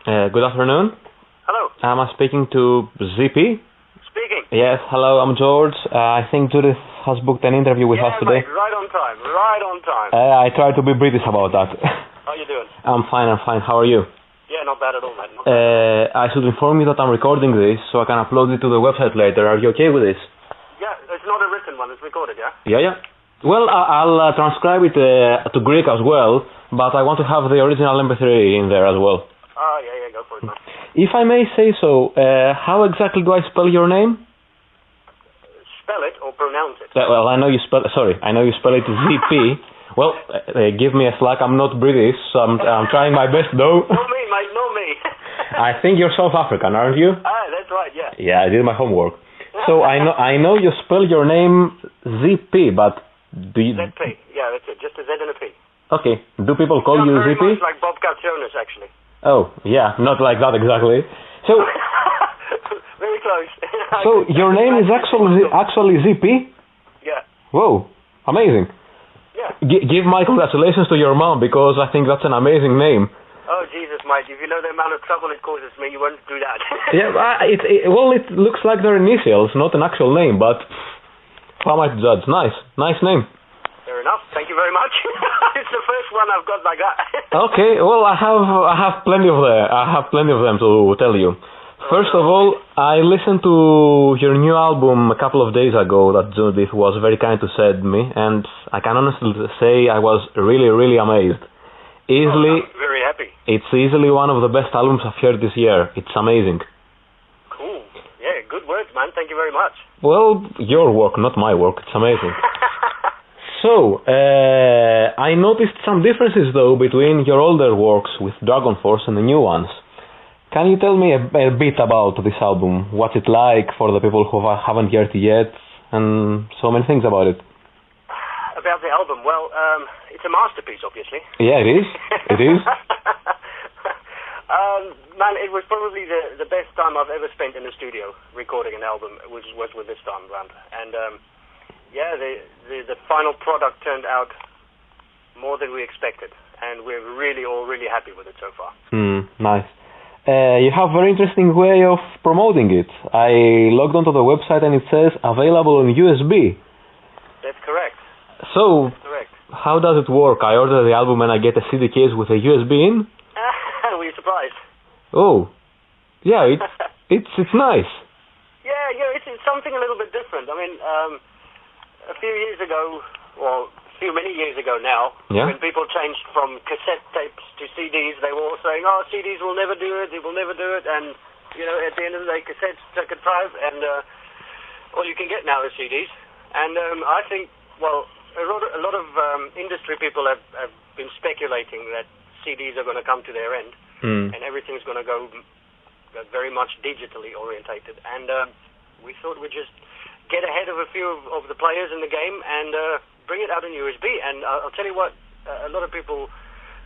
Good afternoon. Hello. Am I speaking to ZP? Speaking. Yes, hello, I'm George. I think Judith has booked an interview with us today. Mate, right on time, right on time. I try to be British about that. How you doing? I'm fine. How are you? Yeah, not bad at all, mate. Not bad. I should inform you that I'm recording this so I can upload it to the website later. Are you okay with this? Yeah, it's not a written one, it's recorded, yeah? Yeah. Well, I'll transcribe it to Greek as well, but I want to have the original MP3 in there as well. Oh, yeah, go for it, man. If I may say so, how exactly do I spell your name? Spell it or pronounce it? Well, I know you spell it ZP. Well, give me a slack, I'm not British, so I'm trying my best though. Not me, mate, not me. I think you're South African, aren't you? That's right, yeah. Yeah, I did my homework. So I know you spell your name ZP, but do you... ZP, yeah, that's it, just a Z and a P. Okay, do people call you very ZP? much like Bob Jonas, actually. Oh, yeah, not like that exactly. So... Very close. So your name is actually ZP? Yeah. Whoa, amazing. Yeah. Give my congratulations to your mom, because I think that's an amazing name. Oh, Jesus, mate, if you know the amount of trouble it causes me, you won't do that. Yeah, well, it looks like their initials, not an actual name, but how am I to judge? Nice name. Fair enough, thank you very much. It's the first one I've got like that. Okay, well, I have plenty of them to tell you. First of all, I listened to your new album a couple of days ago that Judith was very kind to send me, and I can honestly say I was really, really amazed. Easily, I'm very happy. It's easily one of the best albums I've heard this year. It's amazing. Cool. Yeah, good words, man. Thank you very much. Well, your work, not my work. It's amazing. So, I noticed some differences though between your older works with Dragon Force and the new ones. Can you tell me a bit about this album? What's it like for the people who haven't heard it yet, and so many things about it? About the album, well, it's a masterpiece, obviously. Yeah, it is. It is. Man, it was probably the best time I've ever spent in the studio recording an album, which was with this time round. And yeah, the final product turned out more than we expected, and we're all really happy with it so far. Nice. You have a very interesting way of promoting it. I logged onto the website and it says available on USB. That's correct. So, That's correct. How does it work? I order the album and I get a CD case with a USB in? Were you surprised? Oh, yeah, it's nice. Yeah, it's something a little bit different. I mean, a few years ago, well, many years ago now, when people changed from cassette tapes to CDs, they were all saying, oh, CDs will never do it, and, you know, at the end of the day, cassettes took a drive, and all you can get now is CDs. And I think, well, a lot of industry people have been speculating that CDs are going to come to their end, and everything's going to go very much digitally orientated. And we thought we'd just get ahead of a few of the players in the game and bring it out in USB. And I'll tell you what, a lot of people,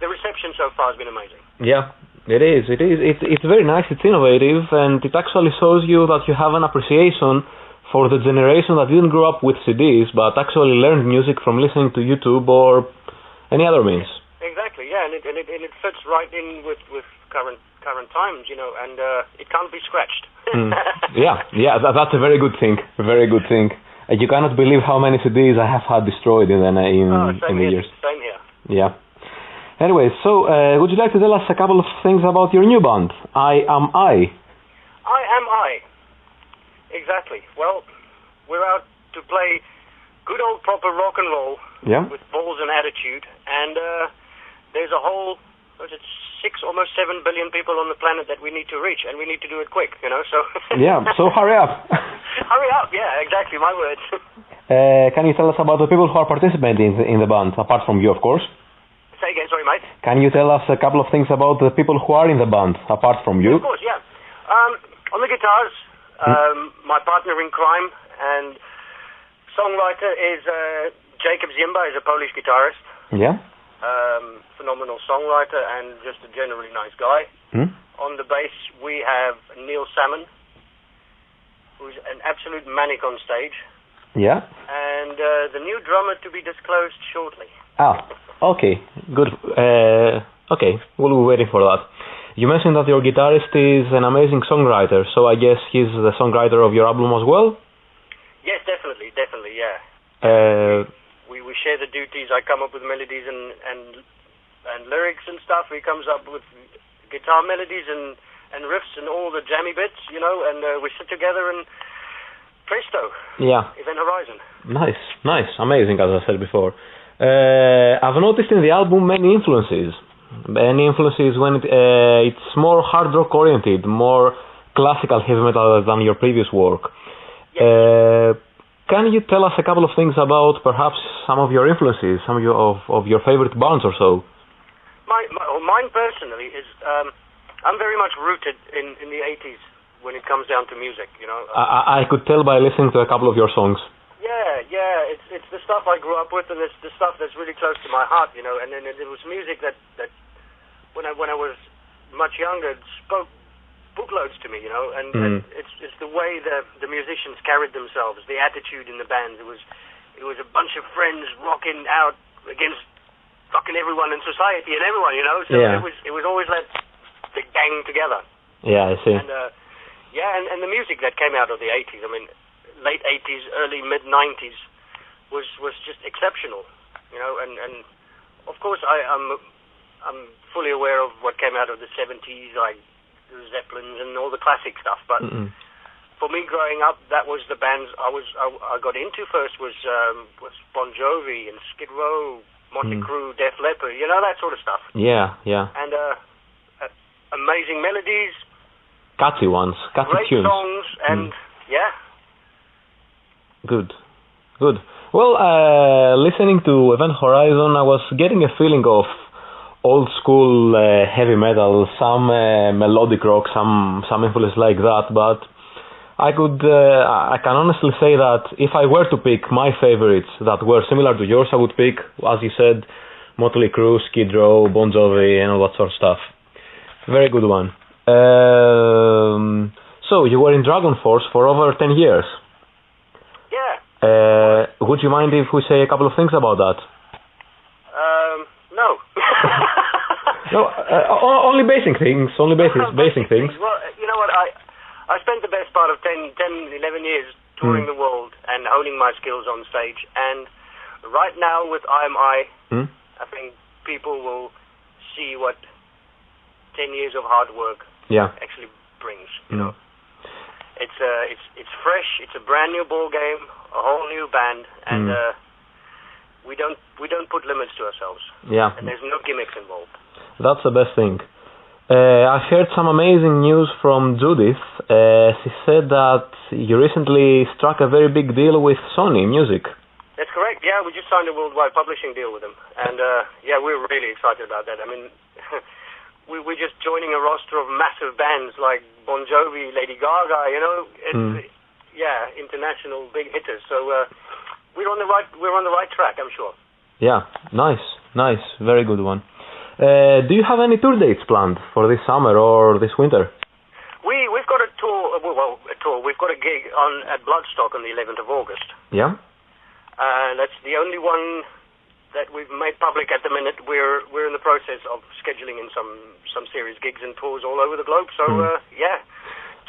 the reception so far has been amazing. Yeah, it is. It's very nice, it's innovative, and it actually shows you that you have an appreciation for the generation that didn't grow up with CDs, but actually learned music from listening to YouTube or any other means. Exactly, yeah, and it fits right in with current times, you know, and it can't be scratched. Yeah, that's a very good thing. You cannot believe how many CDs I have had destroyed in the years. Same here. Yeah. Anyway, so would you like to tell us a couple of things about your new band, I Am I? I Am I. Exactly. Well, we're out to play good old proper rock and roll with balls and attitude, and there's a whole, almost 7 billion people on the planet that we need to reach, and we need to do it quick, you know, so... Yeah, so hurry up. Hurry up, yeah, exactly, my words. Can you tell us about the people who are participating in the band, apart from you, of course? Say again, sorry, mate. Can you tell us a couple of things about the people who are in the band, apart from you? Of course, yeah. On the guitars, my partner in crime and songwriter is Jacob Zimba, is a Polish guitarist. Yeah. Phenomenal songwriter and just a generally nice guy. On the bass, we have Neil Salmon, who's an absolute manic on stage. Yeah. And the new drummer to be disclosed shortly. Okay, good. Okay, we'll be waiting for that. You mentioned that your guitarist is an amazing songwriter, so I guess he's the songwriter of your album as well? Yes, definitely, yeah. We share the duties. I come up with melodies and lyrics and stuff. He comes up with guitar melodies and riffs and all the jammy bits, and we sit together and presto. Yeah. Event Horizon. Nice, amazing, as I said before. I've noticed in the album many influences. Any influences when it's more hard rock oriented, more classical heavy metal than your previous work. Yes. Can you tell us a couple of things about perhaps some of your influences, some of your favorite bands or so? Mine personally is I'm very much rooted in the 80s when it comes down to music. I could tell by listening to a couple of your songs. Yeah, it's the stuff I grew up with, and it's the stuff that's really close to my heart, and then it was music that when I was much younger spoke bookloads to me, and it's the way the musicians carried themselves, the attitude in the bands. It was a bunch of friends rocking out against fucking everyone in society and everyone, so it was always like the gang together. Yeah, I see. And and the music that came out of the 80s, I mean, late 80s, early mid 90s was just exceptional, and of course I'm fully aware of what came out of the 70s, like the Zeppelins and all the classic stuff, but for me growing up, that was the bands I got into first was Bon Jovi and Skid Row, Motley Crue, Def Leppard, that sort of stuff. Yeah. And amazing melodies, catchy ones, catchy great tunes. songs, and Good. Well, listening to Event Horizon, I was getting a feeling of old school heavy metal, some melodic rock, some influence like that, but I can honestly say that if I were to pick my favorites that were similar to yours, I would pick, as you said, Motley Crue, Skid Row, Bon Jovi, and all that sort of stuff. Very good one. So, you were in Dragon Force for over 10 years. Yeah. Would you mind if we say a couple of things about that? No. No, only basic things. Basic things. Well, you know what? I spent the best part of 10, 11 years touring the world and honing my skills on stage. And right now with IMI, I think people will see what 10 years of hard work actually brings. You know, it's fresh. It's a brand new ball game, a whole new band, and we don't put limits to ourselves. Yeah. And there's no gimmicks involved. That's the best thing. I've heard some amazing news from Judith. She said that you recently struck a very big deal with Sony Music. That's correct. Yeah, we just signed a worldwide publishing deal with them, and we're really excited about that. I mean, we're just joining a roster of massive bands like Bon Jovi, Lady Gaga. You know, international big hitters. So we're on the right track, I'm sure. Yeah, nice, very good one. Do you have any tour dates planned for this summer or this winter? We've got a tour. A tour. We've got a gig at Bloodstock on the 11th of August. Yeah. That's the only one that we've made public at the minute. We're in the process of scheduling in some serious gigs and tours all over the globe. So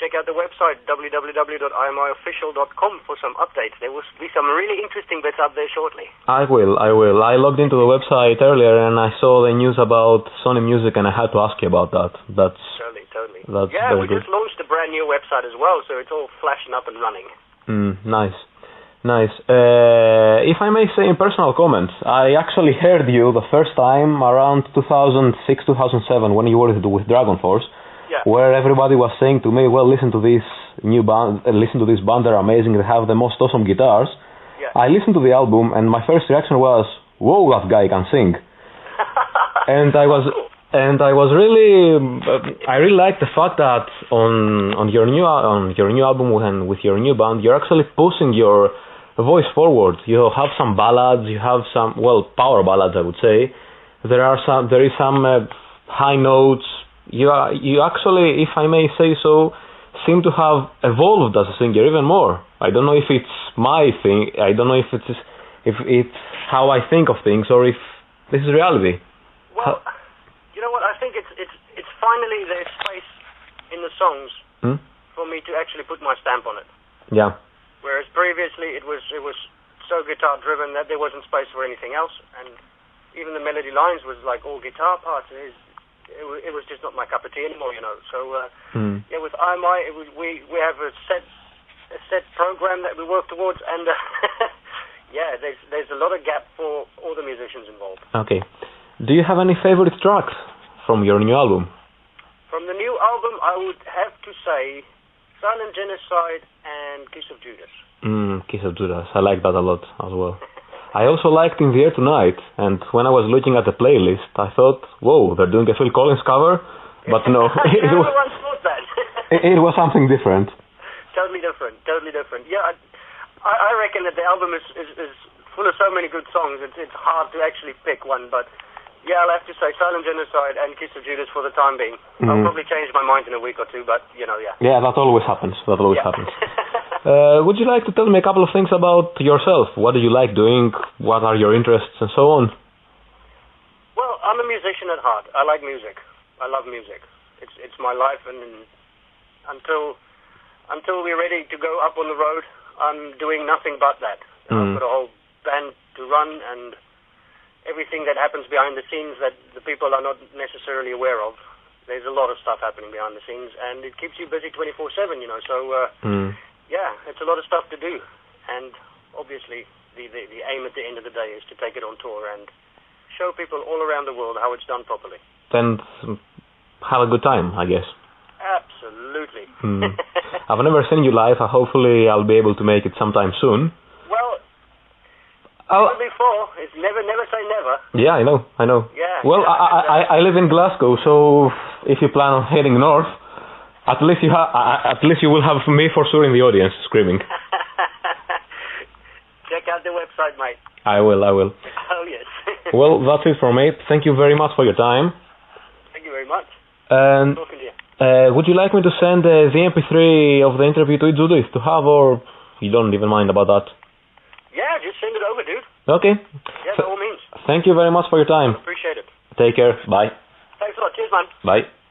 check out the website www.imofficial.com for some updates. There will be some really interesting bits up there shortly. I will. I logged into the website earlier and I saw the news about Sony Music and I had to ask you about that. That's totally. That's we just launched a brand new website as well, so it's all flashing up and running. Nice. If I may say in personal comments, I actually heard you the first time around 2006-2007 when you were with Dragon Force. Where everybody was saying to me, well, listen to this new band, they're amazing, they have the most awesome guitars. I listened to the album and my first reaction was, whoa, that guy can sing. And I really liked the fact that on your new album and with your new band, you're actually pushing your voice forward. You have some ballads, you have some, power ballads, I would say. There is some high notes. You actually, if I may say so, seem to have evolved as a singer even more. I don't know if it's my thing. I don't know if it's how I think of things or if this is reality. Well, you know what? I think it's finally there's space in the songs for me to actually put my stamp on it. Yeah. Whereas previously it was so guitar driven that there wasn't space for anything else, and even the melody lines was like all guitar parts. It was just not my cup of tea anymore, you know. So yeah, with IMI, we have a set program that we work towards, and yeah, there's a lot of gap for all the musicians involved. Okay. Do you have any favorite tracks from your new album? From the new album, I would have to say Silent Genocide and Kiss of Judas. Kiss of Judas. I like that a lot as well. I also liked In the Air Tonight, and when I was looking at the playlist, I thought, whoa, they're doing a Phil Collins cover, but no, everyone thought that. it was something different. Totally different. Yeah, I reckon that the album is full of so many good songs, it's hard to actually pick one, but yeah, I'll have to say Silent Genocide and Kiss of Judas for the time being. I'll probably change my mind in a week or two, but, you know, yeah. Yeah, that always happens. Happens. Would you like to tell me a couple of things about yourself? What do you like doing? What are your interests and so on? Well, I'm a musician at heart. I like music. I love music. It's my life, and until we're ready to go up on the road, I'm doing nothing but that. I've got a whole band to run, and everything that happens behind the scenes that the people are not necessarily aware of. There's a lot of stuff happening behind the scenes, and it keeps you busy 24/7, you know. So, yeah, it's a lot of stuff to do. And obviously, the aim at the end of the day is to take it on tour and show people all around the world how it's done properly. And have a good time, I guess. Absolutely. I've never seen you live. Hopefully, I'll be able to make it sometime soon. Before, it's never say never. Yeah, I know. Yeah. Well, yeah, I live in Glasgow, so if you plan on heading north, at least you will have me for sure in the audience screaming. Check out the website, mate. I will. Oh yes. Well, that's it from me. Thank you very much for your time. Thank you very much. And talking to you. Would you like me to send the MP3 of the interview to Judith to have, or you don't even mind about that? Yeah, just send it over, dude. Okay. Yeah, by all means. Thank you very much for your time. Appreciate it. Take care. Bye. Thanks a lot. Cheers, man. Bye.